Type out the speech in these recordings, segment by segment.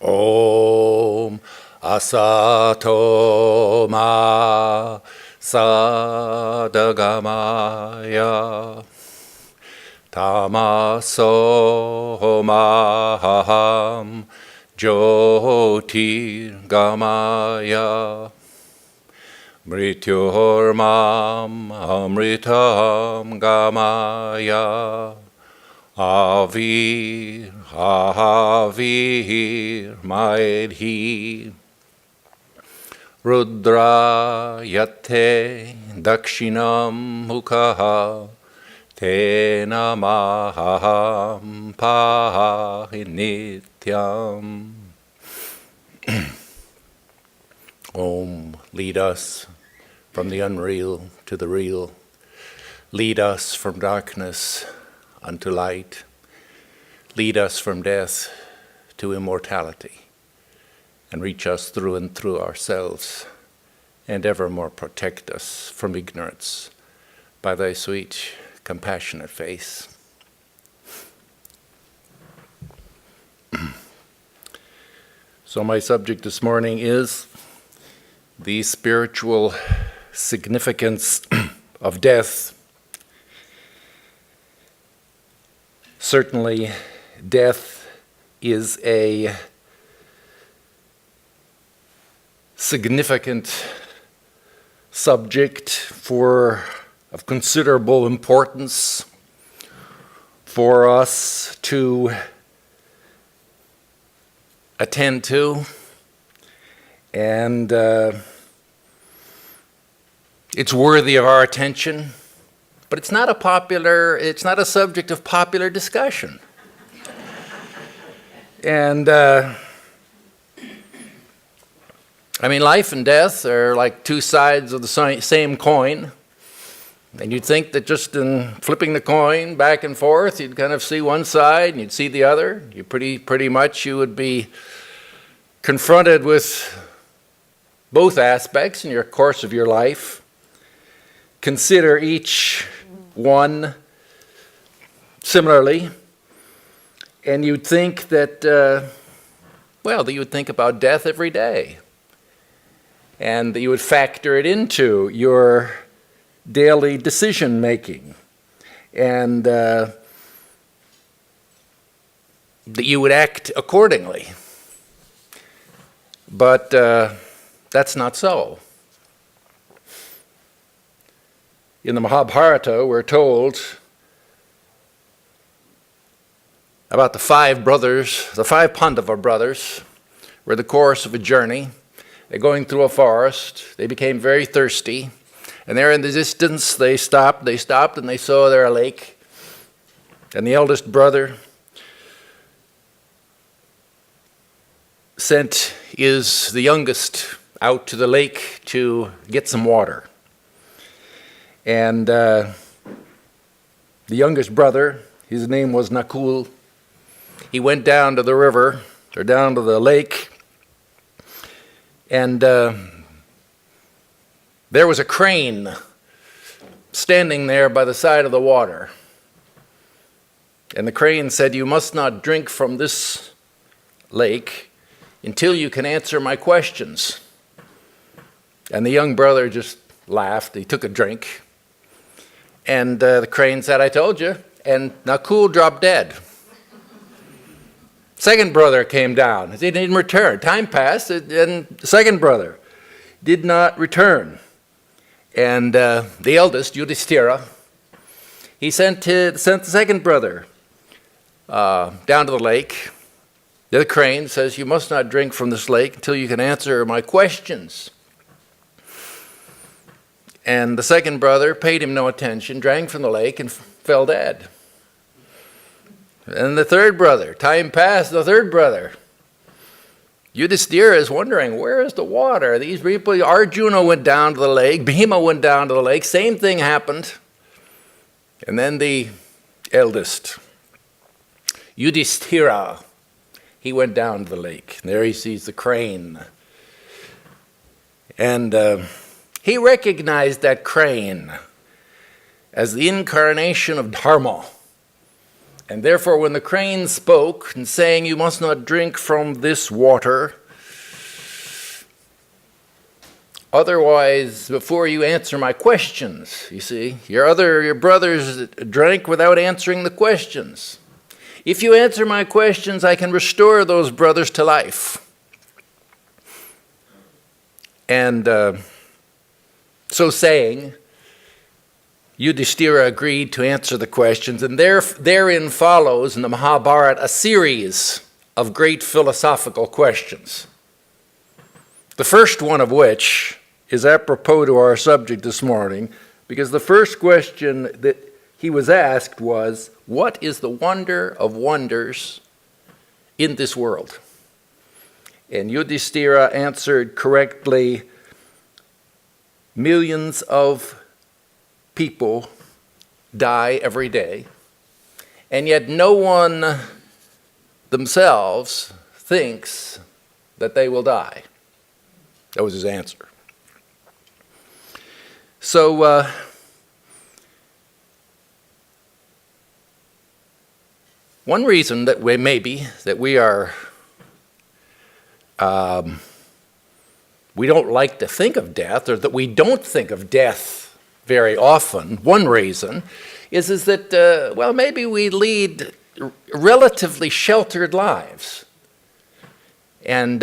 Om Asato Ma Sadagamaya Tamaso Maham Jyotirgamaya Mrityormam Amritam Gamaya Avir Maedhi Rudra Yate Dakshinam Mukha Tena Maham Pahi Nityam. Om, lead us from the unreal to the real. Lead us from darkness unto light. Lead us from death to immortality, and reach us through and through ourselves, and evermore protect us from ignorance by thy sweet, compassionate face. So my subject this morning is the spiritual significance of death. Certainly, death is a significant subject of considerable importance for us to attend to, and it's worthy of our attention. But it's not a subject of popular discussion. And, life and death are like two sides of the same coin. And you'd think that just in flipping the coin back and forth, you'd kind of see one side and you'd see the other. You pretty much you would be confronted with both aspects in your course of your life. Consider each one similarly, and you'd think that, that you would think about death every day, and that you would factor it into your daily decision making, and that you would act accordingly. But that's not so. In the Mahabharata, we're told about the five Pandava brothers were in the course of a journey. They're going through a forest. They became very thirsty. And there in the distance, they stopped, and they saw there a lake. And the eldest brother sent the youngest out to the lake to get some water. And the youngest brother, his name was Nakul, he went down to the river, or down to the lake, and there was a crane standing there by the side of the water. And the crane said, "You must not drink from this lake until you can answer my questions." And the young brother just laughed. He took a drink. And the crane said, "I told you." And Nakul dropped dead. Second brother came down. He didn't return. Time passed, and the second brother did not return. And the eldest, Yudhishthira, he sent the second brother down to the lake. The crane says, "You must not drink from this lake until you can answer my questions." And the second brother paid him no attention, drank from the lake, and fell dead. And the third brother, time passed, the third brother. Yudhishthira is wondering, where is the water? These people, Arjuna went down to the lake, Bhima went down to the lake, same thing happened. And then the eldest, Yudhishthira, he went down to the lake. And there he sees the crane. And he recognized that crane as the incarnation of Dharma. And therefore, when the crane spoke and saying, "You must not drink from this water, otherwise, before you answer my questions," you see, your brothers drank without answering the questions. If you answer my questions, I can restore those brothers to life. And so saying, Yudhishthira agreed to answer the questions, and therein follows in the Mahabharata a series of great philosophical questions. The first one of which is apropos to our subject this morning, because the first question that he was asked was, what is the wonder of wonders in this world? And Yudhishthira answered correctly, millions of people die every day, and yet no one themselves thinks that they will die. That was his answer. So, one reason that we don't like to think of death, or that we don't think of death very often, one reason is that, maybe we lead relatively sheltered lives. And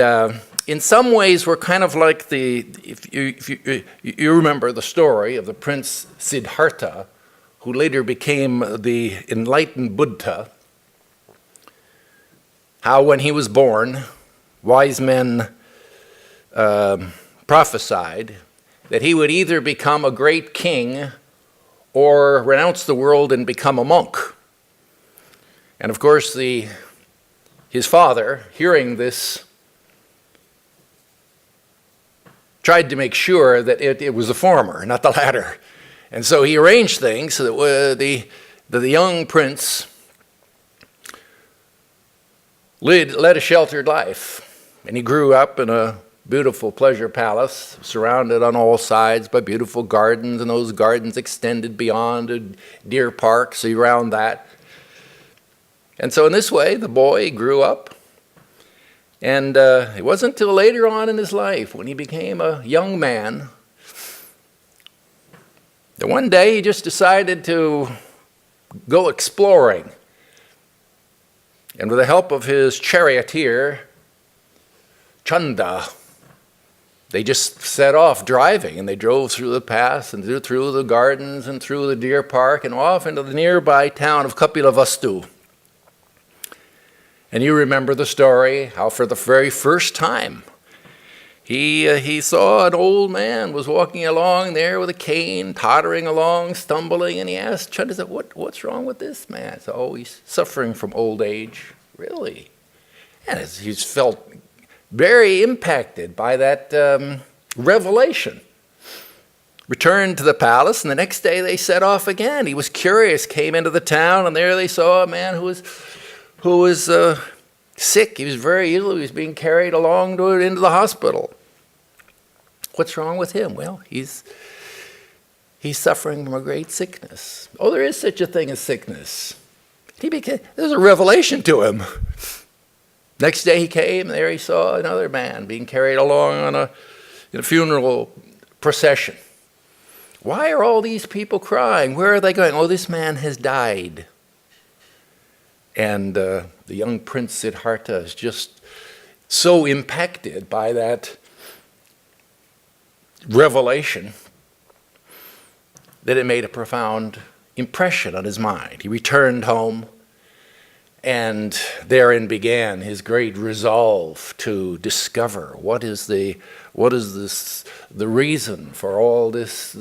in some ways, we're kind of like if you remember the story of the Prince Siddhartha, who later became the enlightened Buddha, how when he was born, wise men prophesied that he would either become a great king or renounce the world and become a monk. And of course, his father, hearing this, tried to make sure that it was the former, not the latter. And so he arranged things so that the young prince led a sheltered life. And he grew up in a beautiful pleasure palace, surrounded on all sides by beautiful gardens, and those gardens extended beyond a deer park, so around that. And so in this way, the boy grew up. And it wasn't until later on in his life, when he became a young man, that one day he just decided to go exploring. And with the help of his charioteer, Chanda, they just set off driving, and they drove through the paths and through the gardens and through the deer park and off into the nearby town of Kapilavastu. And you remember the story, how for the very first time he saw an old man was walking along there with a cane, tottering along, stumbling, and he asked Chanda, what's wrong with this man? So, "Oh, he's suffering from old age." "Really?" And he's felt very impacted by that revelation. Returned to the palace, and the next day they set off again. He was curious, came into the town, and there they saw a man who was sick. He was very ill. He was being carried along into the hospital. "What's wrong with him?" "Well, he's suffering from a great sickness." "Oh, there is such a thing as sickness." There's a revelation to him. Next day he came, and there he saw another man being carried along in a funeral procession. "Why are all these people crying? Where are they going?" "Oh, this man has died." And the young Prince Siddhartha is just so impacted by that revelation that it made a profound impression on his mind. He returned home, and therein began his great resolve to discover what is the reason for all this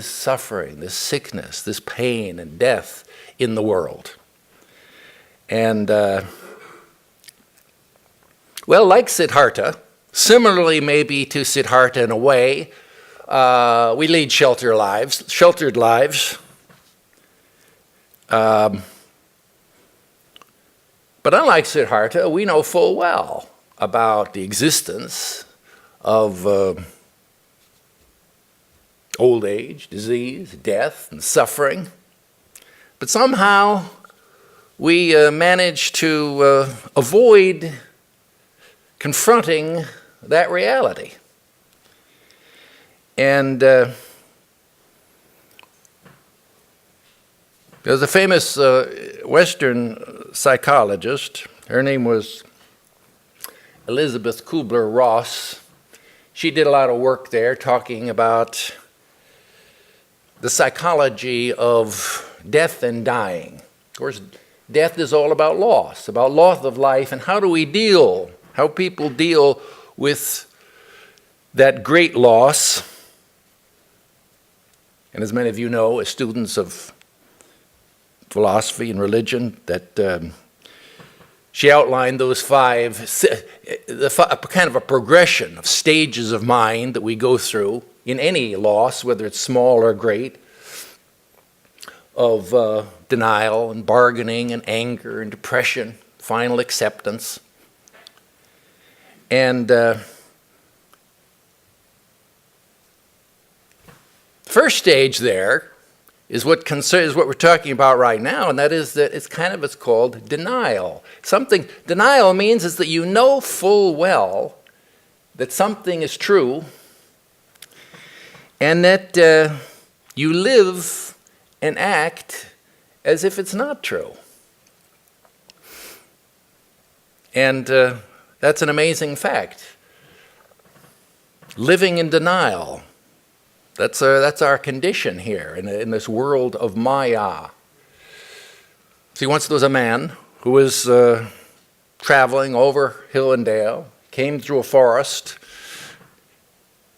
suffering, this sickness, this pain and death in the world. And like Siddhartha, similarly maybe to Siddhartha in a way, we lead sheltered lives. But unlike Siddhartha, we know full well about the existence of old age, disease, death, and suffering. But somehow we manage to avoid confronting that reality. And there's a famous Western psychologist. Her name was Elizabeth Kubler-Ross. She did a lot of work there talking about the psychology of death and dying. Of course, death is all about loss of life, and how people deal with that great loss. And as many of you know, as students of philosophy and religion, that she outlined those five, kind of a progression of stages of mind that we go through in any loss, whether it's small or great, of denial and bargaining and anger and depression, final acceptance. And the first stage there is what we're talking about right now, and that is that it's called denial. Denial means is that you know full well that something is true, and that you live and act as if it's not true. And that's an amazing fact. Living in denial. That's our condition here in this world of Maya. See, once there was a man who was traveling over hill and dale, came through a forest,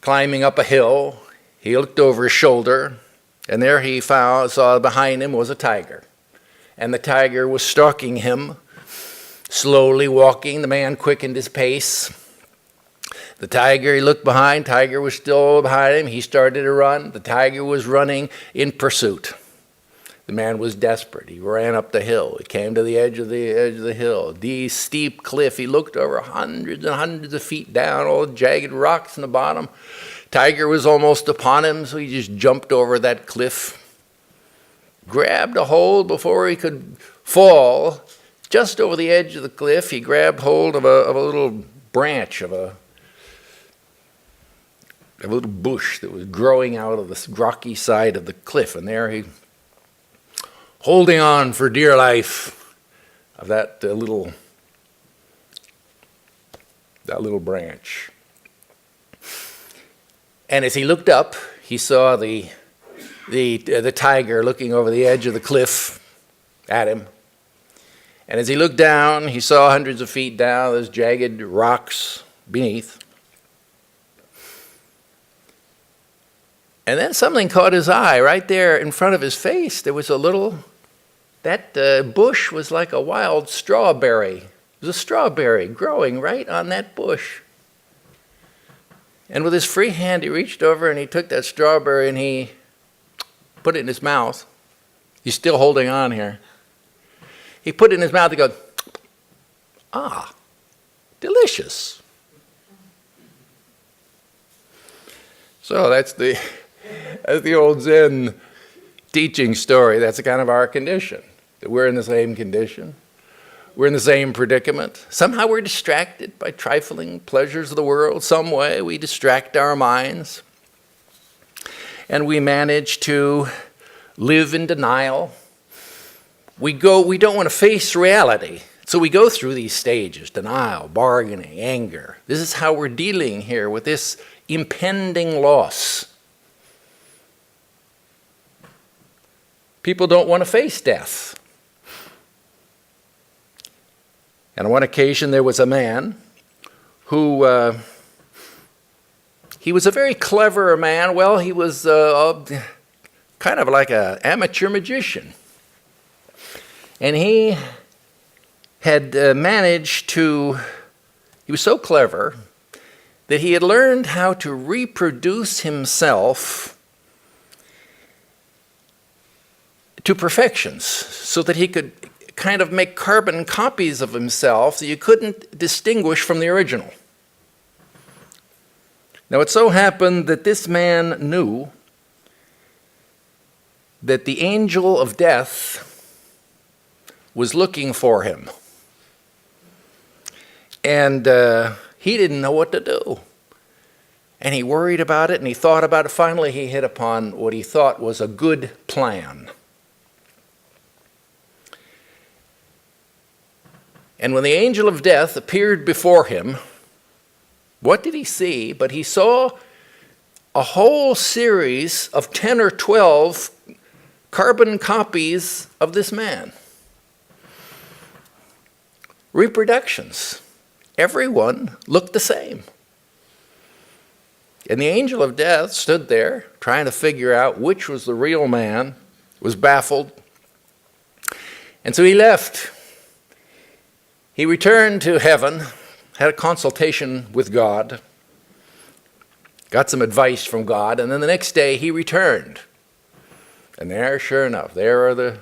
climbing up a hill. He looked over his shoulder, and there he saw behind him was a tiger. And the tiger was stalking him, slowly walking. The man quickened his pace. The tiger, he looked behind, tiger was still behind him. He started to run. The tiger was running in pursuit. The man was desperate. He ran up the hill. He came to the edge of the hill. The steep cliff. He looked over hundreds and hundreds of feet down, all jagged rocks in the bottom. Tiger was almost upon him, so he just jumped over that cliff, grabbed a hold before he could fall. Just over the edge of the cliff, he grabbed hold of a little branch of a little bush that was growing out of the rocky side of the cliff, and there he, holding on for dear life of that little branch. And as he looked up, he saw the tiger looking over the edge of the cliff at him. And as he looked down, he saw hundreds of feet down, those jagged rocks beneath. And then something caught his eye right there in front of his face. There was that bush was like a wild strawberry. It was a strawberry growing right on that bush. And with his free hand, he reached over and he took that strawberry and he put it in his mouth. He's still holding on here. He put it in his mouth and goes, "Ah, delicious." So that's the old Zen teaching story. That's kind of our condition, that we're in the same condition. We're in the same predicament. Somehow we're distracted by trifling pleasures of the world. Some way we distract our minds. And we manage to live in denial. We don't want to face reality. So we go through these stages: denial, bargaining, anger. This is how we're dealing here with this impending loss. People don't want to face death. And on one occasion there was a man who, he was a very clever man. Well, he was kind of like an amateur magician. And he had he was so clever that he had learned how to reproduce himself to perfections so that he could kind of make carbon copies of himself that you couldn't distinguish from the original. Now it so happened that this man knew that the angel of death was looking for him. And he didn't know what to do. And he worried about it and he thought about it. Finally, he hit upon what he thought was a good plan. And when the angel of death appeared before him, what did he see? But he saw a whole series of 10 or 12 carbon copies of this man. Reproductions. Everyone looked the same. And the angel of death stood there trying to figure out which was the real man, was baffled. And so he left. He returned to heaven, had a consultation with God, got some advice from God, and then the next day he returned. And there, sure enough, there are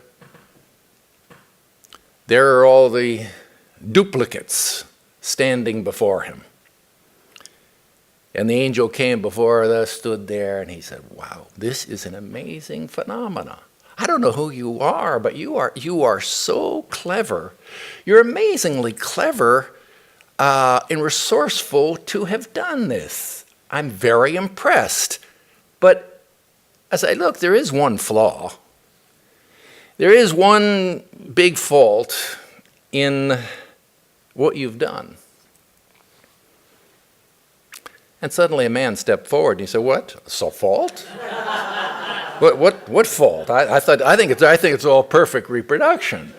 all the duplicates standing before him. And the angel came before us, stood there, and he said, wow, this is an amazing phenomenon. I don't know who you are, but you are so clever. You're amazingly clever and resourceful to have done this. I'm very impressed. But as I look, there is one flaw. There is one big fault in what you've done. And suddenly a man stepped forward and he said, "What? So fault? What fault? I think it's all perfect reproduction."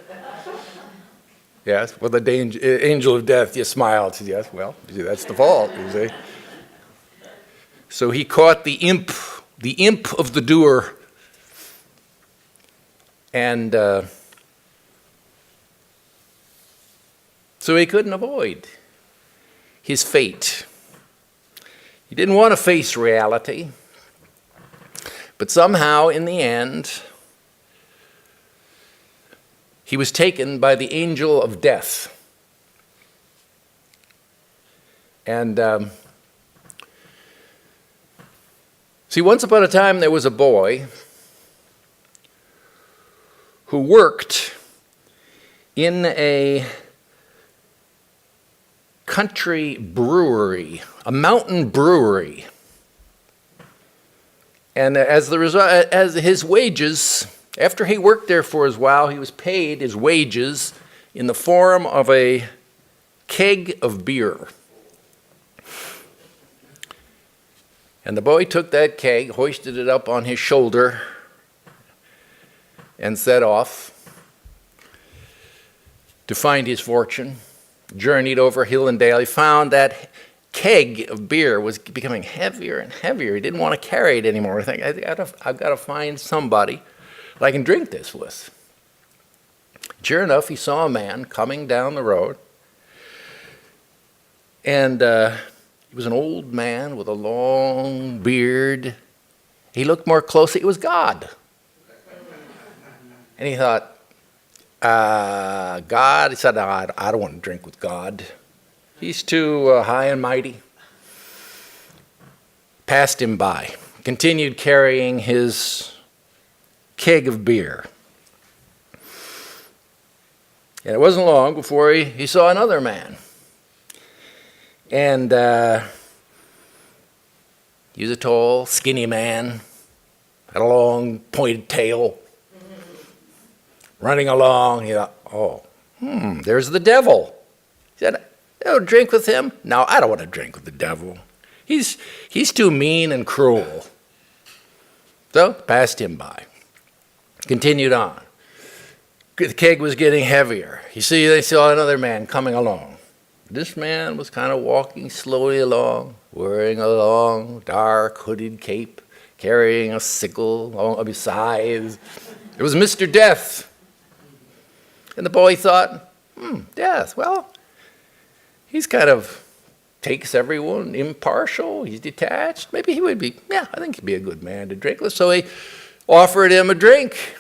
Yes. Well, the angel of death just smiled. Said, "Yes. Well, you see, that's the fault. You see." So he caught the imp of the doer, and so he couldn't avoid his fate. He didn't want to face reality, but somehow in the end, he was taken by the angel of death. And see, once upon a time there was a boy who worked in a country brewery, a mountain brewery. And as the result, as his wages, after he worked there for a while, he was paid his wages in the form of a keg of beer. And the boy took that keg, hoisted it up on his shoulder, and set off to find his fortune. Journeyed over hill and dale. He found that keg of beer was becoming heavier and heavier. He didn't want to carry it anymore. He think, I've got to find somebody that I can drink this with. Sure enough, he saw a man coming down the road. And he was an old man with a long beard. He looked more closely. It was God. And he thought, God, he said, no, I don't want to drink with God. He's too high and mighty. Passed him by. Continued carrying his keg of beer. And it wasn't long before he saw another man. And he was a tall, skinny man. Had a long, pointed tail. Running along, he thought, there's the devil. He said, "Oh, drink with him? No, I don't want to drink with the devil. He's too mean and cruel." So, passed him by. Continued on. The keg was getting heavier. They saw another man coming along. This man was kind of walking slowly along, wearing a long, dark, hooded cape, carrying a sickle along his sides. It was Mr. Death. And the boy thought, Death, well, he's kind of takes everyone impartial. He's detached. Maybe he would be, I think he'd be a good man to drink with. So he offered him a drink.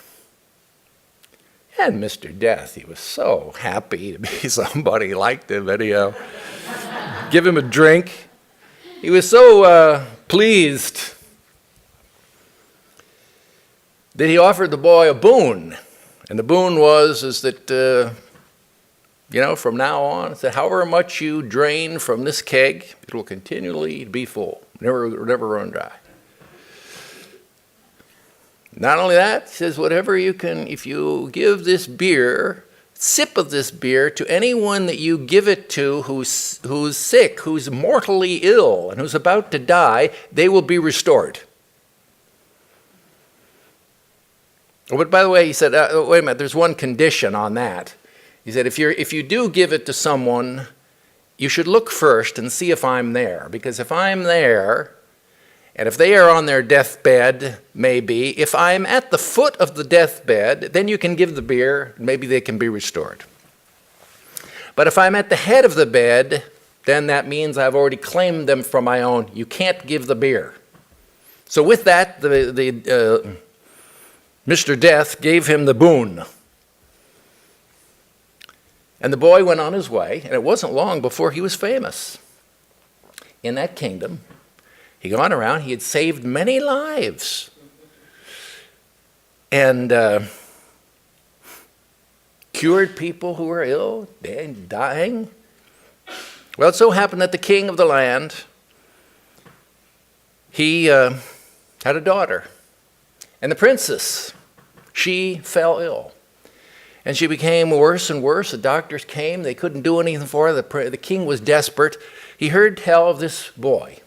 And Mr. Death, he was so happy to be somebody liked him, anyhow. Give him a drink. He was so pleased that he offered the boy a boon. And the boon is that, from now on, that however much you drain from this keg, it will continually be full, never run dry. Not only that, he says, whatever you can, if you give this beer, sip of this beer to anyone that you give it to who's sick, who's mortally ill, and who's about to die, they will be restored. But by the way, he said, wait a minute, there's one condition on that. He said, if you do give it to someone, you should look first and see if I'm there. Because if I'm there, and if they are on their deathbed, maybe, if I'm at the foot of the deathbed, then you can give the beer, maybe they can be restored. But if I'm at the head of the bed, then that means I've already claimed them for my own. You can't give the beer. So with that, Mr. Death gave him the boon. And the boy went on his way, and it wasn't long before he was famous. In that kingdom, he'd gone around, he had saved many lives. And cured people who were ill and dying. Well, it so happened that the king of the land, he had a daughter. And the princess, she fell ill. And she became worse and worse. The doctors came. They couldn't do anything for her. The king was desperate. He heard tell of this boy.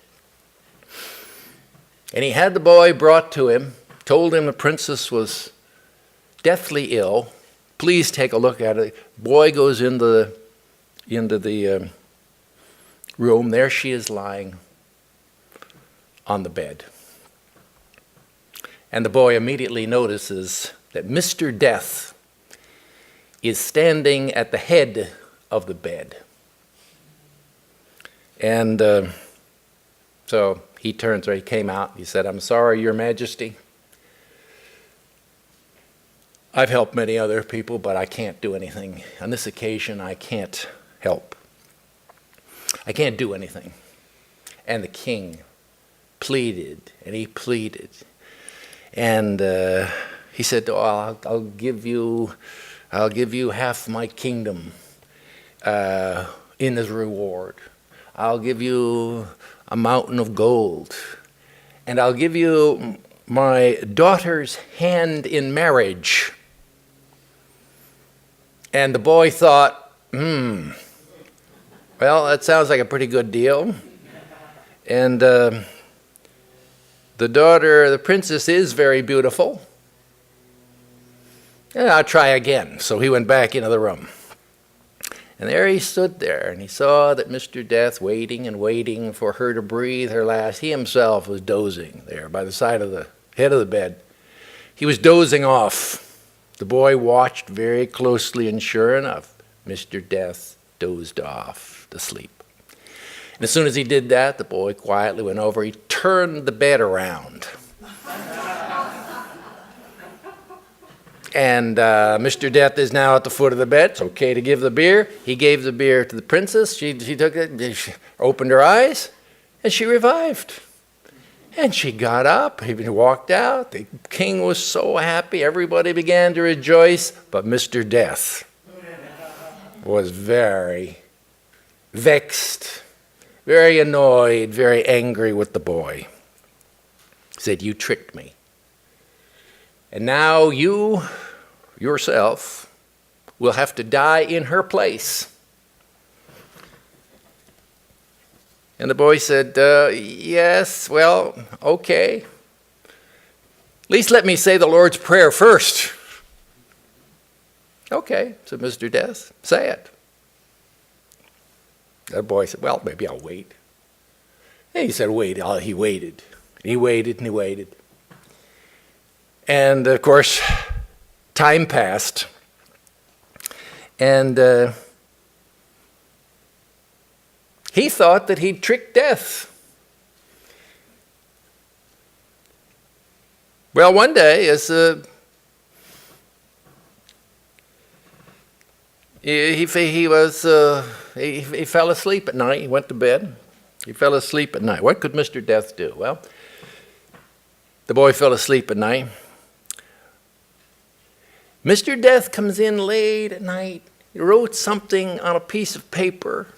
And he had the boy brought to him, told him the princess was deathly ill. Please take a look at it. Boy goes into the room. There she is lying on the bed. And the boy immediately notices that Mr. Death is standing at the head of the bed. And so he turns, or he came out, he said, "I'm sorry, Your Majesty. I've helped many other people, but I can't do anything. On this occasion, I can't help. I can't do anything." And the king pleaded, and he pleaded. And he said, "Oh, I'll give you half my kingdom in as reward. I'll give you a mountain of gold, and I'll give you my daughter's hand in marriage." And the boy thought, well, that sounds like a pretty good deal. And the princess is very beautiful. And I'll try again. So he went back into the room. And there he stood there, and he saw that Mr. Death waiting and waiting for her to breathe her last. He himself was dozing there by the side of the head of the bed. He was dozing off. The boy watched very closely, and sure enough, Mr. Death dozed off to sleep. And as soon as he did that, the boy quietly went over. He turned the bed around. And Mr. Death is now at the foot of the bed. It's okay to give the beer. He gave the beer to the princess. She took it, she opened her eyes, and she revived. And she got up, he walked out. The king was so happy. Everybody began to rejoice. But Mr. Death was very vexed, very annoyed, very angry with the boy. He said, "You tricked me. And now you, yourself, will have to die in her place." And the boy said, "Yes, well, okay. At least let me say the Lord's Prayer first." "Okay," said Mr. Death, "say it." The boy said, "Well, maybe I'll wait." And he said, "Wait." He waited. He waited and he waited. And, of course, time passed. And he thought that he'd tricked death. Well, one day, as He fell asleep at night. He went to bed. He fell asleep at night. What could Mr. Death do? Well, the boy fell asleep at night. Mr. Death comes in late at night. He wrote something on a piece of paper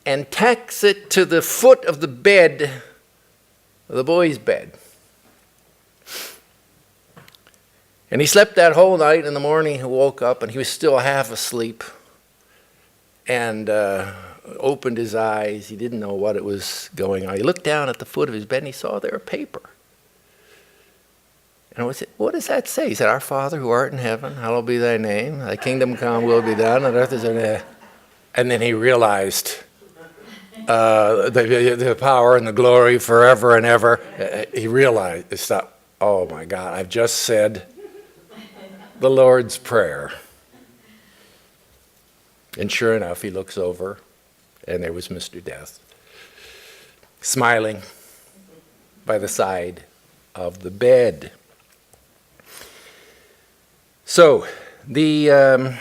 and tacks it to the foot of the bed, the boy's bed. And he slept that whole night. In the morning, he woke up and he was still half asleep and opened his eyes. He didn't know what it was going on. He looked down at the foot of his bed and he saw there a paper. And I said, what does that say? He said, Our Father who art in heaven, hallowed be thy name. Thy kingdom come, will be done on earth as in heaven. And then he realized the power and the glory forever and ever. He realized, it's not, oh my God, I've just said the Lord's Prayer. And sure enough, he looks over, and there was Mr. Death, smiling by the side of the bed. So, the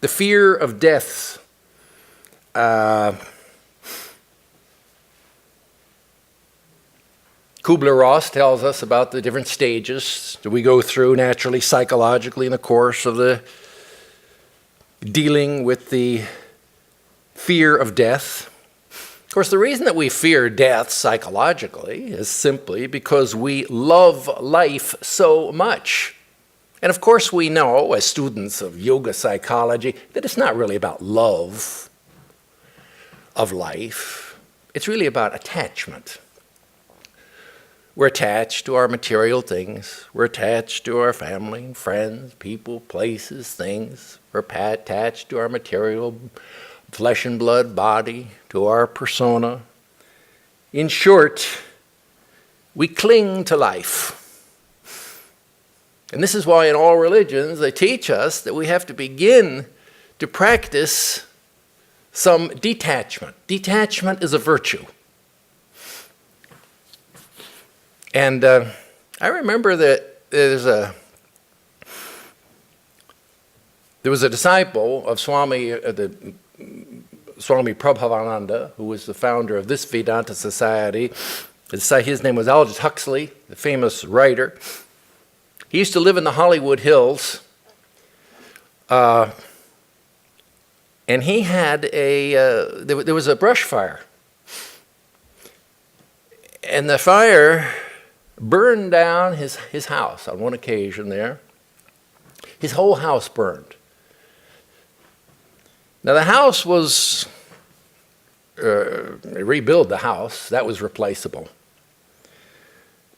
fear of death. Kubler-Ross tells us about the different stages that we go through naturally, psychologically, in the course of the dealing with the fear of death. Of course, the reason that we fear death psychologically is simply because we love life so much. And of course, we know, as students of yoga psychology, that it's not really about love of life. It's really about attachment. We're attached to our material things. We're attached to our family, friends, people, places, things. We're attached to our material flesh and blood body, to our persona. In short, we cling to life. And this is why in all religions they teach us that we have to begin to practice some detachment. Detachment is a virtue. And I remember that there was a disciple of Swami Prabhavananda, who was the founder of this Vedanta society. His name was Aldous Huxley, the famous writer. He used to live in the Hollywood Hills, and he had there was a brush fire. And the fire burned down his house on one occasion there. His whole house burned. Now the house was, rebuild the house, that was replaceable.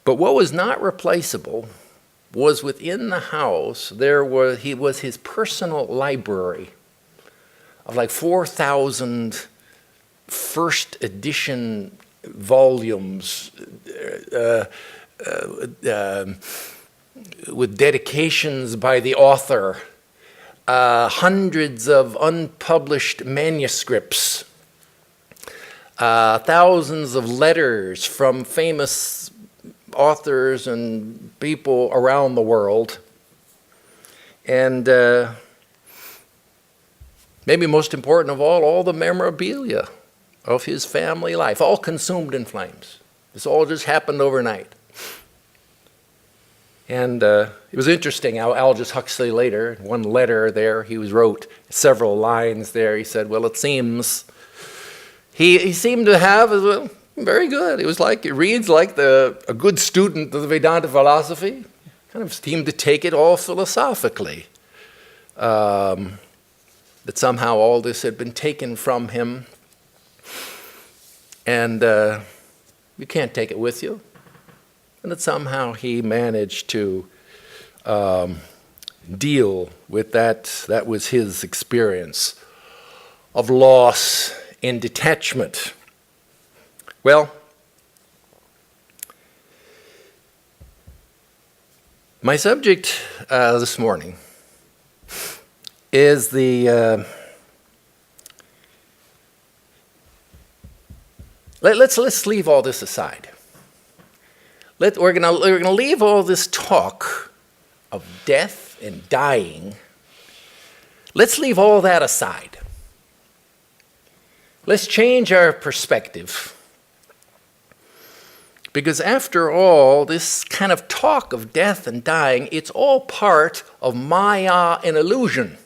But what was not replaceable was within the house, was his personal library of like 4,000 first edition volumes with dedications by the author, hundreds of unpublished manuscripts, thousands of letters from famous authors and people around the world, and maybe most important of all the memorabilia of his family life, all consumed in flames. This all just happened overnight. And it was interesting how Aldous Huxley later, one letter there, he wrote several lines there. He said, well, it seems, he seemed to have, well, very good. It was like, it reads like a good student of the Vedanta philosophy, kind of seemed to take it all philosophically. That somehow all this had been taken from him, and you can't take it with you. And that somehow he managed to deal with that. That was his experience of loss and detachment. Well, my subject this morning is the let's leave all this aside. We're gonna leave all this talk of death and dying. Let's leave all that aside. Let's change our perspective. Because after all, this kind of talk of death and dying, it's all part of Maya and illusion.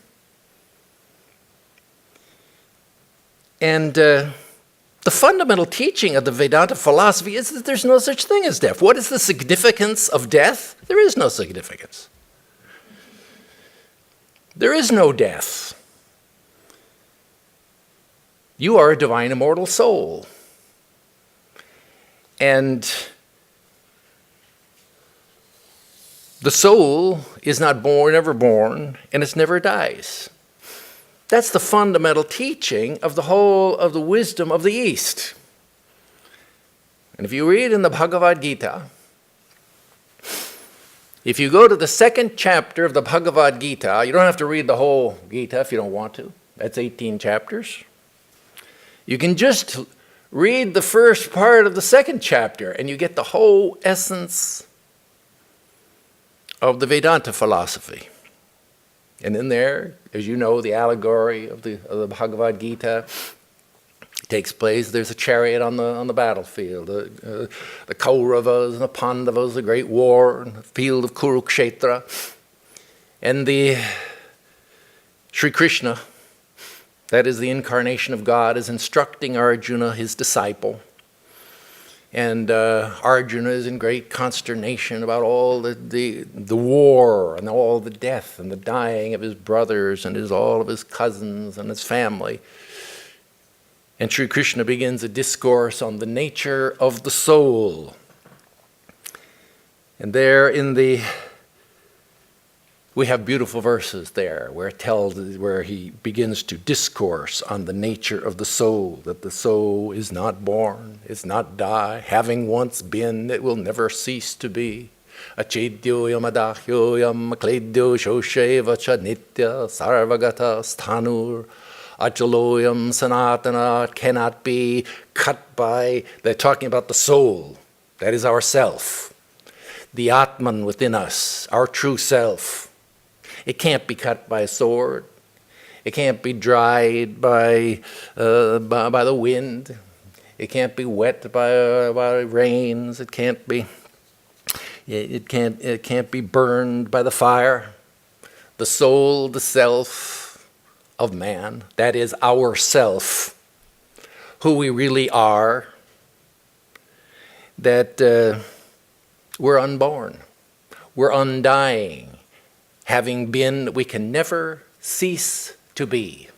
And the fundamental teaching of the Vedanta philosophy is that there's no such thing as death. What is the significance of death? There is no significance. There is no death. You are a divine immortal soul. And the soul is not born, never born, and it never dies. That's the fundamental teaching of the whole of the wisdom of the East. And if you read in the Bhagavad Gita, if you go to the second chapter of the Bhagavad Gita, you don't have to read the whole Gita if you don't want to. That's 18 chapters. You can just read the first part of the second chapter, and you get the whole essence of the Vedanta philosophy. And in there, as you know, the allegory of the Bhagavad Gita takes place. There's a chariot on the battlefield, the Kauravas and the Pandavas, the great war, in the field of Kurukshetra. And the Sri Krishna, that is the incarnation of God, is instructing Arjuna, his disciple. And Arjuna is in great consternation about all the war and all the death and the dying of his brothers and all of his cousins and his family. And Sri Krishna begins a discourse on the nature of the soul. And there we have beautiful verses there where he begins to discourse on the nature of the soul, that the soul is not born, is not die, having once been, it will never cease to be. Achedyoyam adahyoyam akledyo shosheva cha nitya sarvagata sthanur achaloyam sanatana, it cannot be cut by. They're talking about the soul, that is our self, the Atman within us, our true self. It can't be cut by a sword. It can't be dried by the wind. It can't be wet by rains. It can't be burned by the fire. The soul, the self of man, that is our self, who we really are, that we're unborn, we're undying. Having been, we can never cease to be.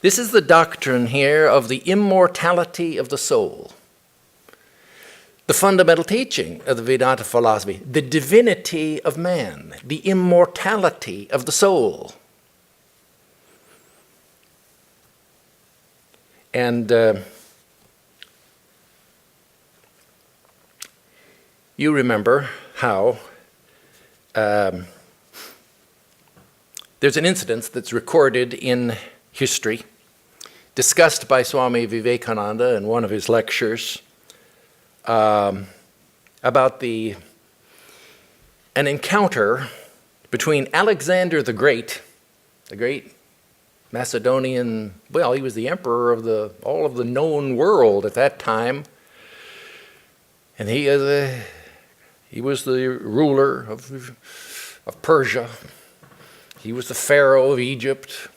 This is the doctrine here of the immortality of the soul. The fundamental teaching of the Vedanta philosophy, the divinity of man, the immortality of the soul. And you remember how there's an incident that's recorded in history, discussed by Swami Vedarupananda in one of his lectures, about an encounter between Alexander the Great Macedonian, well, he was the emperor of all of the known world at that time, and he was the ruler of Persia. He was the pharaoh of Egypt.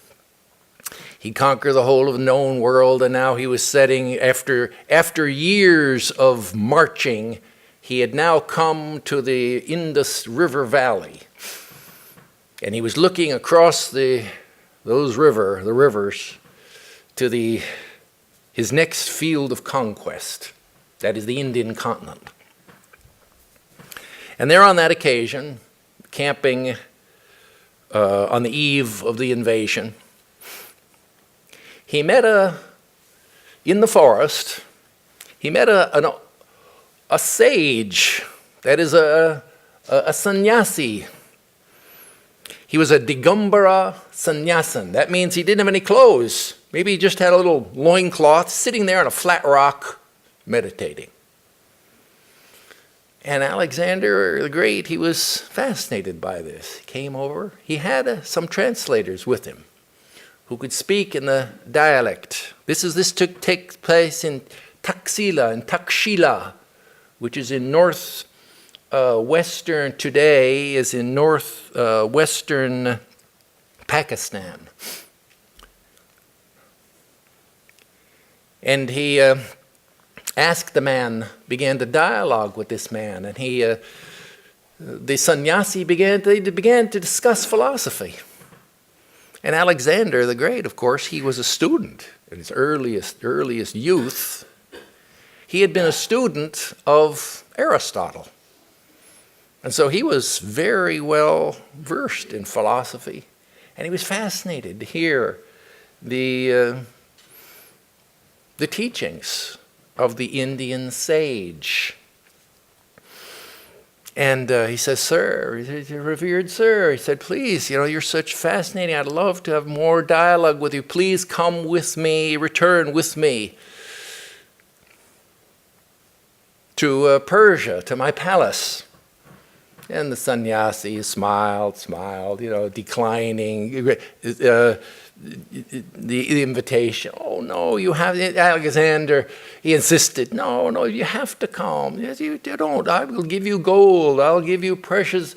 He conquered the whole of the known world, and now he was setting, after years of marching, he had now come to the Indus River Valley. And he was looking across the rivers to his next field of conquest, that is the Indian continent. And there on that occasion, camping on the eve of the invasion, he met in the forest, he met a sage, that is a sannyasi. He was a Digambara sannyasin. That means he didn't have any clothes. Maybe he just had a little loincloth sitting there on a flat rock meditating. And Alexander the Great, he was fascinated by this. He came over. He had some translators with him. who could speak in the dialect. This took place in Takshila, which is in northwestern today, is in northwestern Pakistan. And he asked the man, began to dialogue with this man, and the sannyasi began to discuss philosophy. And Alexander the Great, of course, he was a student in his earliest youth. He had been a student of Aristotle. And so he was very well versed in philosophy. And he was fascinated to hear the teachings of the Indian sage. And he says, "Sir," he said, "revered sir," he said, "please, you're such fascinating. I'd love to have more dialogue with you. Please come with me, return with me to Persia, to my palace." And the sannyasi smiled, declining the invitation. "Oh, no, you have Alexander," he insisted. No, you have to come. Yes, you don't. I will give you gold. I'll give you precious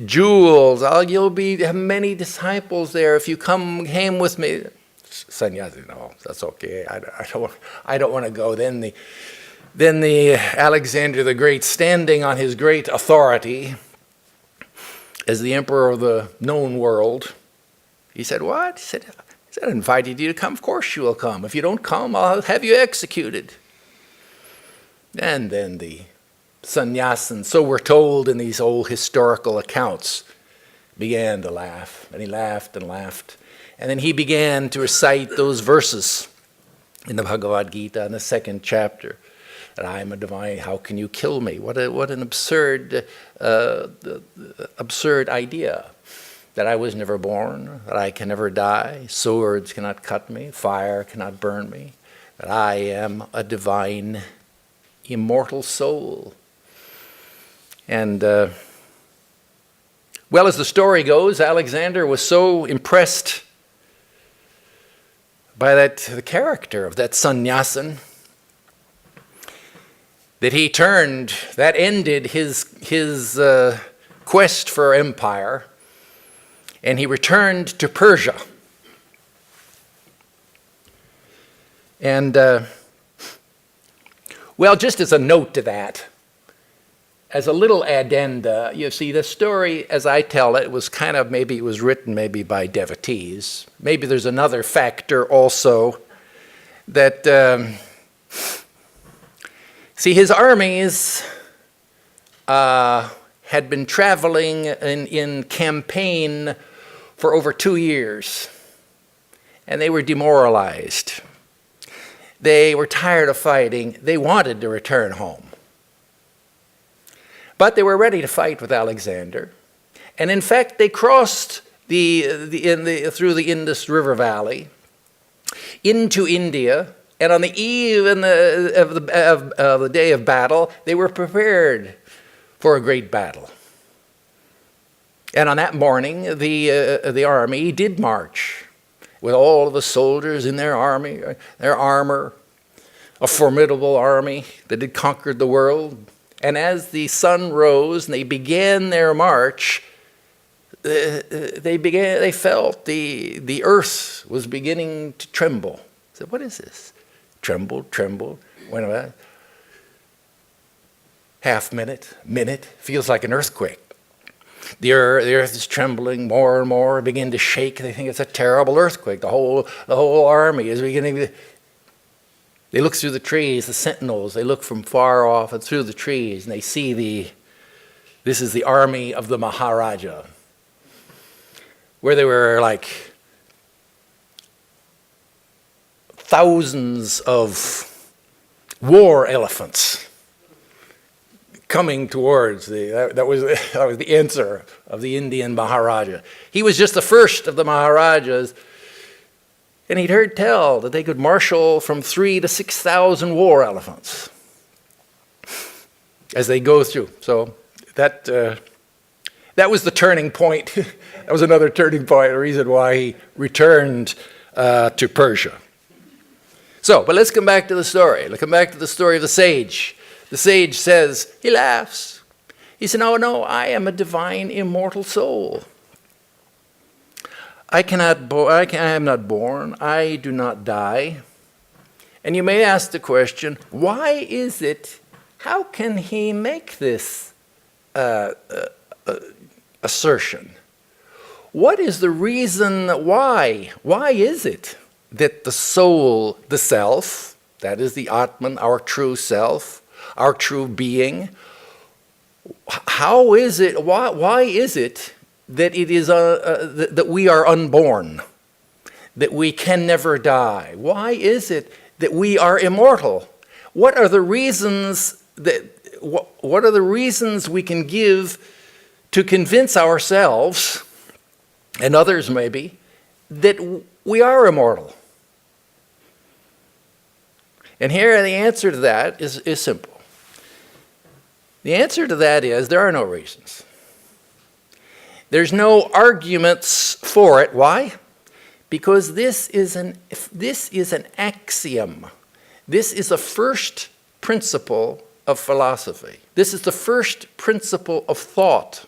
jewels. You'll have many disciples there if you came with me. Sannyasi, "No, that's okay. I don't want to go." Then the Alexander the Great, standing on his great authority as the emperor of the known world, he said, "What?" He said, "I invited you to come. Of course you will come. If you don't come, I'll have you executed." And then the sannyasins, so we're told in these old historical accounts, began to laugh. And he laughed and laughed. And then he began to recite those verses in the Bhagavad Gita in the 2nd chapter. That I am a divine, how can you kill me? What an absurd idea. That I was never born, that I can never die, swords cannot cut me, fire cannot burn me, that I am a divine, immortal soul. And, well, as the story goes, Alexander was so impressed by the character of that sannyasin that that ended his quest for empire, and he returned to Persia. And, well, just as a note to that, as a little addenda, you see, the story, as I tell it, was maybe it was written by devotees. Maybe there's another factor also that, see, his armies had been traveling in campaign for over 2 years, and they were demoralized. They were tired of fighting. They wanted to return home. But they were ready to fight with Alexander. And in fact, they crossed through the Indus River Valley into India. And on the eve of the day of battle, they were prepared for a great battle. And on that morning, the army did march with all of the soldiers in their armor, a formidable army that had conquered the world. And as the sun rose and they began their march, they felt the earth was beginning to tremble. They said, "What is this?" Trembled. Went about half minute, feels like an earthquake. The earth is trembling more and more, begin to shake. They think it's a terrible earthquake. The whole army is beginning to. They look through the trees, the sentinels. They look from far off and through the trees, and they see this is the army of the Maharaja, where they were like thousands of war elephants coming towards that was the answer of the Indian Maharaja. He was just the first of the Maharajas, and he'd heard tell that they could marshal from 3,000 to 6,000 war elephants as they go through. So that That was the turning point. That was another turning point, a reason why he returned to Persia. So, but let's come back to the story. Let's come back to the story of the sage. The sage says, he laughs. He said, no, I am a divine immortal soul. I am not born. I do not die. And you may ask the question, why is it, how can he make this assertion? What is the reason why? Why is it that the soul, the self, that is the Atman, our true self, our true being, how is it, why is it that it is that we are unborn, that we can never die? Why is it that we are immortal? What are the reasons what are the reasons we can give to convince ourselves, and others maybe, that we are immortal? And here the answer to that is simple. The answer to that is there are no reasons. There's no arguments for it. Why? Because this is an axiom. This is a first principle of philosophy. This is the first principle of thought.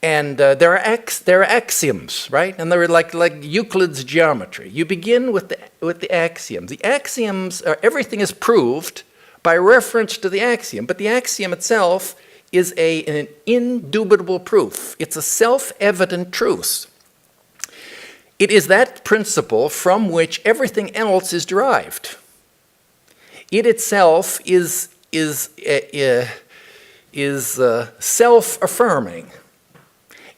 And there are axioms, right? And they're like Euclid's geometry. You begin with the axioms. The axioms are, everything is proved by reference to the axiom, but the axiom itself is an indubitable proof. It's a self-evident truth. It is that principle from which everything else is derived. It itself is self-affirming.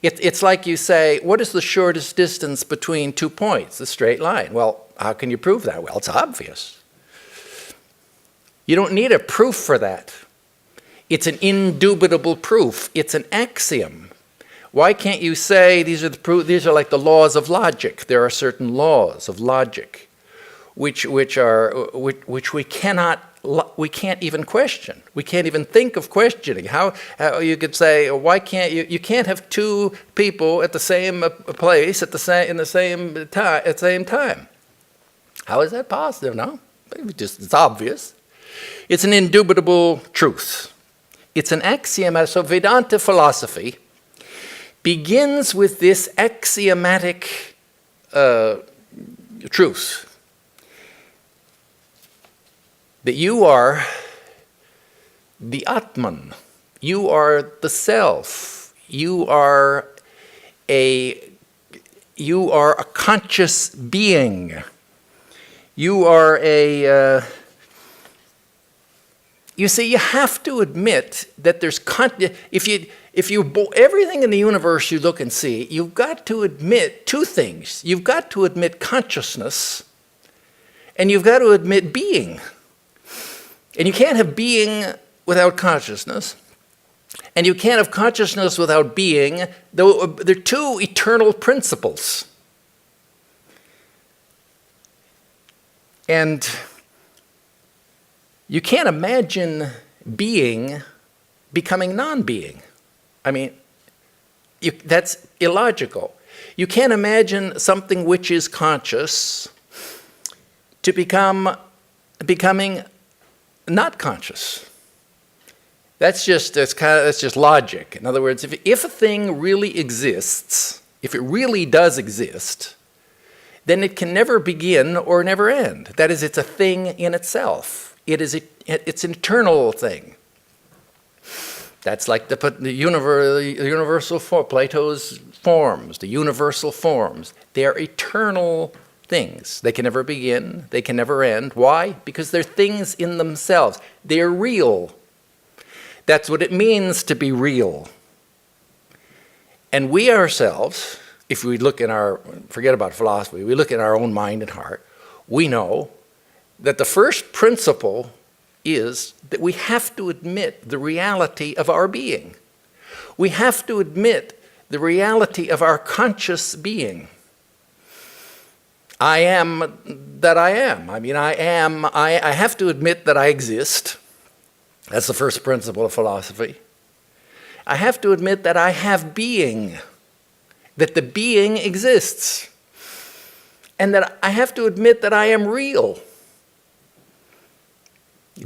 It's like you say, what is the shortest distance between 2 points? A straight line. Well, how can you prove that? Well, it's obvious. You don't need a proof for that. It's an indubitable proof. It's an axiom. Why can't you say these are like the laws of logic? There are certain laws of logic which we can't even question. We can't even think of questioning. How you could say, why can't you can't have two people at the same place at the same time. How is that possible? No, it's obvious. It's an indubitable truth. It's an axiom. So Vedanta philosophy begins with this axiomatic truth that you are the Atman, you are the self, you are a conscious being, you are you see, you have to admit that there's everything in the universe you look and see, you've got to admit two things. You've got to admit consciousness, and you've got to admit being. And you can't have being without consciousness, and you can't have consciousness without being. They're two eternal principles. And you can't imagine being becoming non-being. I mean, that's illogical. You can't imagine something which is conscious to becoming not conscious. That's just logic. In other words, if a thing really exists, if it really does exist, then it can never begin or never end. That is, it's a thing in itself. It's an eternal thing. That's like the universal form, Plato's forms, the universal forms. They are eternal things. They can never begin. They can never end. Why? Because they're things in themselves. They're real. That's what it means to be real. And we ourselves, if we look forget about philosophy, we look in our own mind and heart, we know that the first principle is that we have to admit the reality of our being. We have to admit the reality of our conscious being. I am that I am. I mean, I have to admit that I exist. That's the first principle of philosophy. I have to admit that I have being, that the being exists, and that I have to admit that I am real.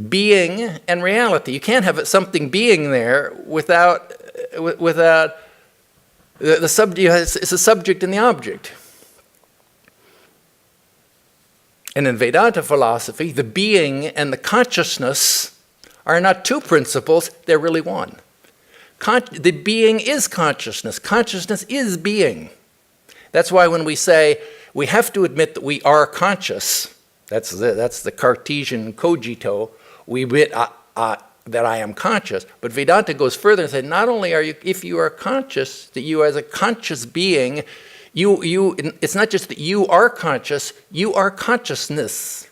Being and reality. You can't have something being there without the subject. It's a subject and the object. And in Vedanta philosophy, the being and the consciousness are not two principles, they're really one. The being is consciousness. Consciousness is being. That's why when we say we have to admit that we are conscious, that's the Cartesian cogito, we admit that I am conscious. But Vedanta goes further and says, not only are you, if you are conscious, that you as a conscious being, it's not just that you are conscious, you are consciousness.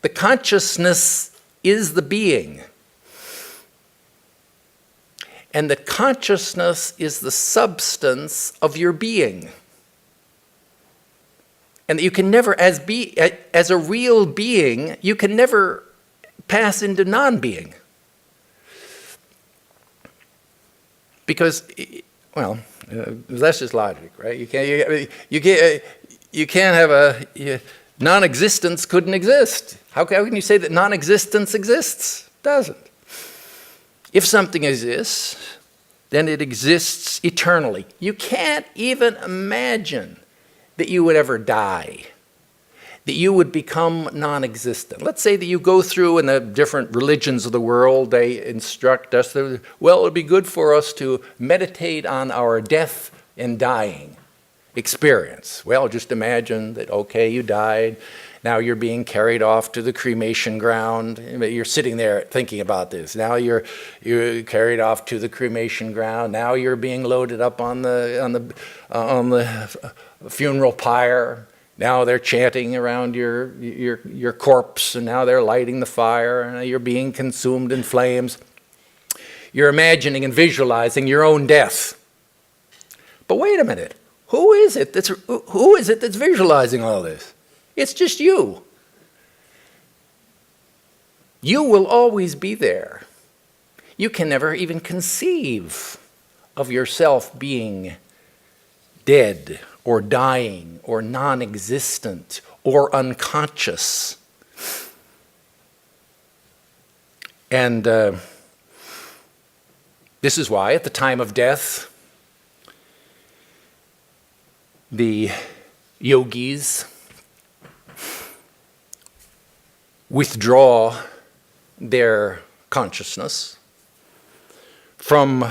The consciousness is the being. And that consciousness is the substance of your being. And that you can never, as a real being, you can never pass into non-being. Because, well, that's just logic, right? You can't have non-existence couldn't exist. How can you say that non-existence exists? It doesn't. If something exists, then it exists eternally. You can't even imagine that you would ever die, that you would become non-existent. Let's say that you go through in the different religions of the world, they instruct us that, well, it would be good for us to meditate on our death and dying experience. Well, just imagine that, okay, you died, now you're being carried off to the cremation ground. You're sitting there thinking about this. Now you're carried off to the cremation ground. Now you're being loaded up on the funeral pyre. Now they're chanting around your corpse, and now they're lighting the fire, and you're being consumed in flames. You're imagining and visualizing your own death. But wait a minute. Who is it that's visualizing all this? It's just you. You will always be there. You can never even conceive of yourself being dead or dying or non-existent or unconscious. And this is why at the time of death, the yogis withdraw their consciousness from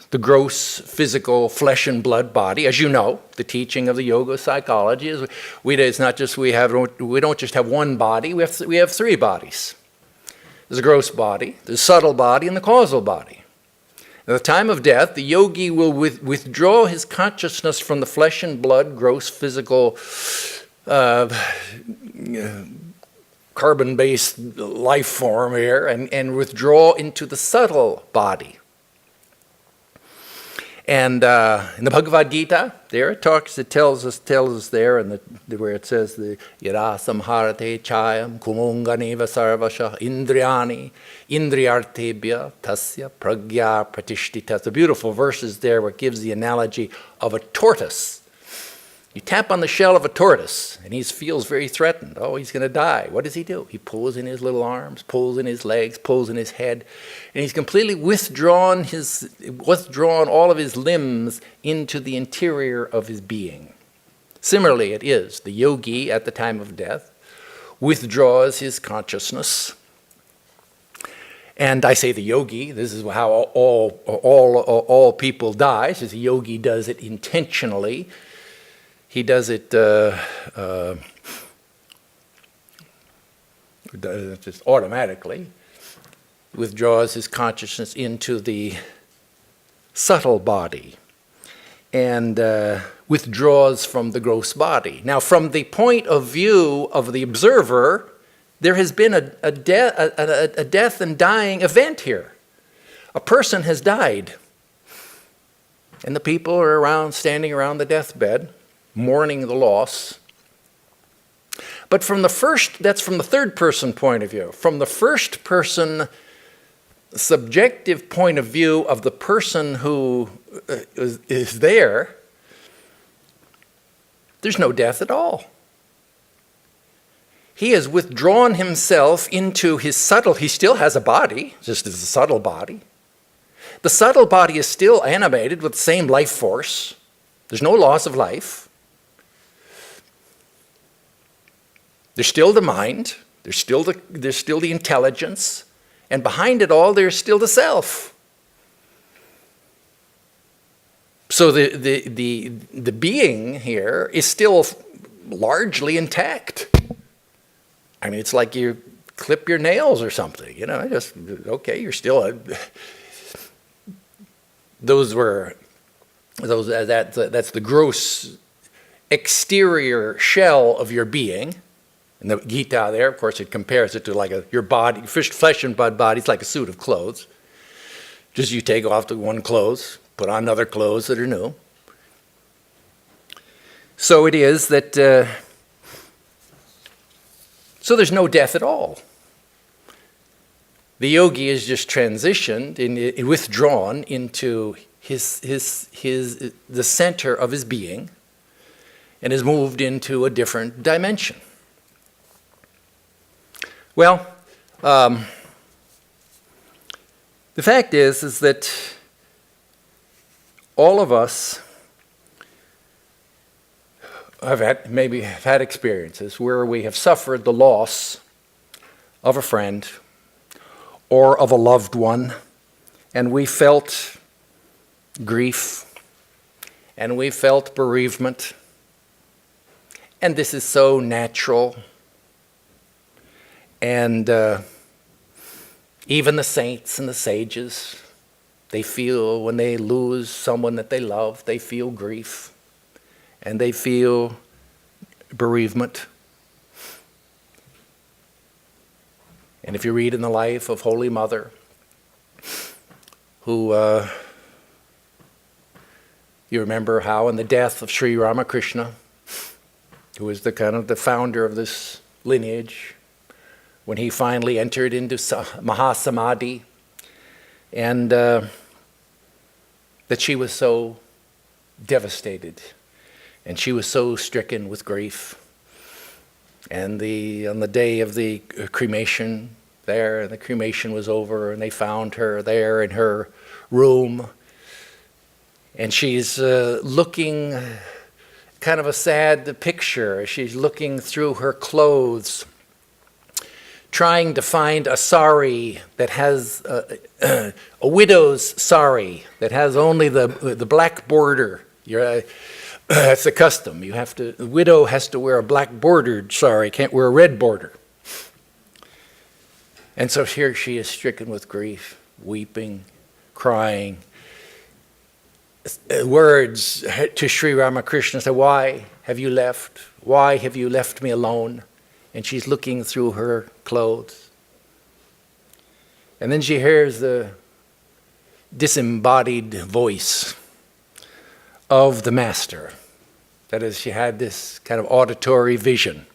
the gross physical flesh and blood body. As you know, the teaching of the yoga psychology is it's not just we don't just have one body, we have three bodies. There's a gross body, the subtle body, and the causal body. At the time of death, the yogi will withdraw his consciousness from the flesh and blood, gross physical carbon-based life form here, and withdraw into the subtle body. And in the Bhagavad Gita, there it tells us there, where it says the yada samharate chayam kumunganeva sarvasha indriyani indriyartebhya tasya pragya pratishtita. It's a beautiful verses there where it gives the analogy of a tortoise. You tap on the shell of a tortoise, and he feels very threatened. Oh, he's going to die. What does he do? He pulls in his little arms, pulls in his legs, pulls in his head, and he's completely withdrawn all of his limbs into the interior of his being. Similarly, it is the yogi at the time of death withdraws his consciousness. And I say the yogi, this is how all people die. Says the yogi does it intentionally. He does it just automatically, withdraws his consciousness into the subtle body and withdraws from the gross body. Now, from the point of view of the observer, there has been a death and dying event here. A person has died, and the people are standing around the deathbed, mourning the loss. But that's from the third person point of view. From the first person subjective point of view of the person who is there, there's no death at all. He has withdrawn himself into his subtle, he still has a body, just as a subtle body. The subtle body is still animated with the same life force. There's no loss of life. There's still the mind, there's still the intelligence, and behind it all there's still the self. So the being here is still largely intact. I mean, it's like you clip your nails or something, that's the gross exterior shell of your being. And the Gita there, of course, it compares it to like your body, flesh and blood body. It's like a suit of clothes. Just you take off the one clothes, put on other clothes that are new. So it is that, so there's no death at all. The yogi is just transitioned and withdrawn into the center of his being and has moved into a different dimension. Well, the fact is that all of us have had experiences where we have suffered the loss of a friend or of a loved one, and we felt grief, and we felt bereavement, and this is so natural. And even the saints and the sages, they feel when they lose someone that they love, they feel grief and they feel bereavement. And if you read in the life of Holy Mother, who you remember how in the death of Sri Ramakrishna, who was the founder of this lineage, when he finally entered into Mahasamadhi, and that she was so devastated, and she was so stricken with grief. And on the day of the cremation there, and the cremation was over, and they found her there in her room, and she's looking, kind of a sad picture. She's looking through her clothes, trying to find a sari that has a widow's sari that has only the black border. That's the custom. The widow has to wear a black bordered sari, can't wear a red border. And so here she is stricken with grief, weeping, crying. Words to Sri Ramakrishna say, "Why have you left? Why have you left me alone?" And she's looking through her clothes. And then she hears the disembodied voice of the Master. That is, she had this kind of auditory vision.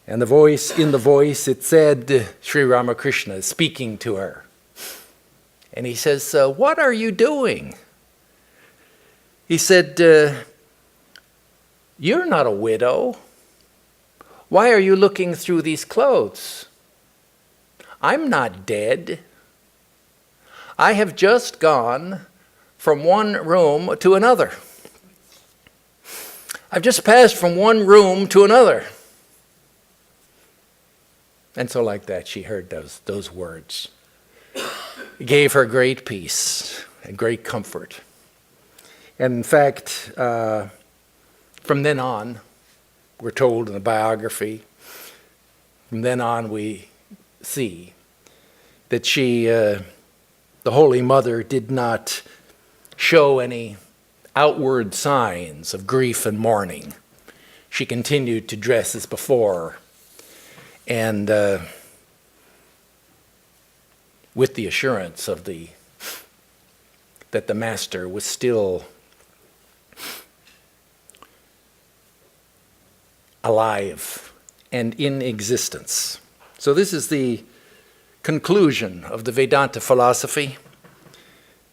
And in the voice, it said, Sri Ramakrishna is speaking to her. And he says, "What are you doing?" He said, "You're not a widow. Why are you looking through these clothes? I'm not dead. I have just gone from one room to another. I've just passed from one room to another." And so like that, she heard those words. It gave her great peace and great comfort. And in fact, from then on, we're told in the biography, from then on we see that the Holy Mother did not show any outward signs of grief and mourning. She continued to dress as before, and with the assurance that the Master was still alive and in existence. So this is the conclusion of the Vedanta philosophy,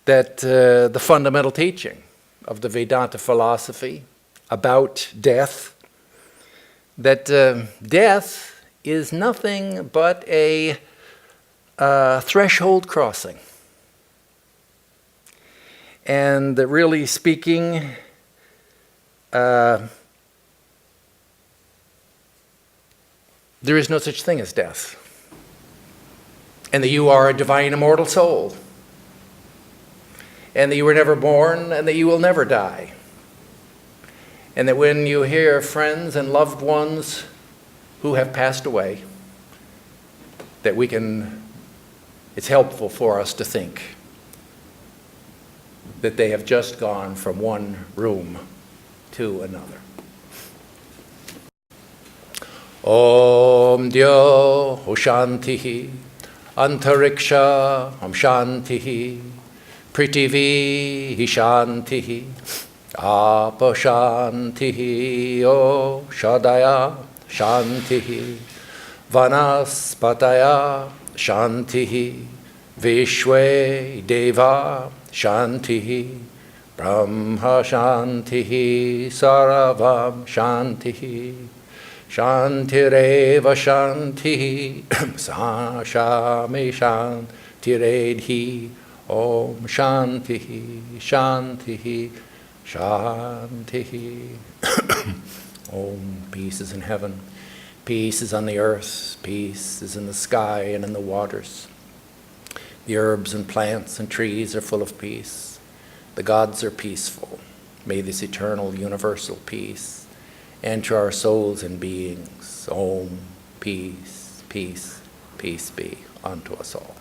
that the fundamental teaching of the Vedanta philosophy about death, that death is nothing but a threshold crossing. And that really speaking, there is no such thing as death. And that you are a divine immortal soul. And that you were never born, and that you will never die. And that when you hear friends and loved ones who have passed away, that it's helpful for us to think that they have just gone from one room to another. Om Dio Shantihi Antariksha Shantihi Prithvi Shantihi Apa Shantihi O Shadaya Shantihi Vanaspataya Shantihi Vishwe Deva Shantihi Brahma Shantihi Saravam Shantihi Shantireva Shantihi Sashame Shantiredhi Om Shantihi Shantihi Shantihi. Om, peace is in heaven, peace is on the earth, peace is in the sky and in the waters. The herbs and plants and trees are full of peace. The gods are peaceful. May this eternal universal peace enter our souls and beings. Om, peace, peace, peace be unto us all.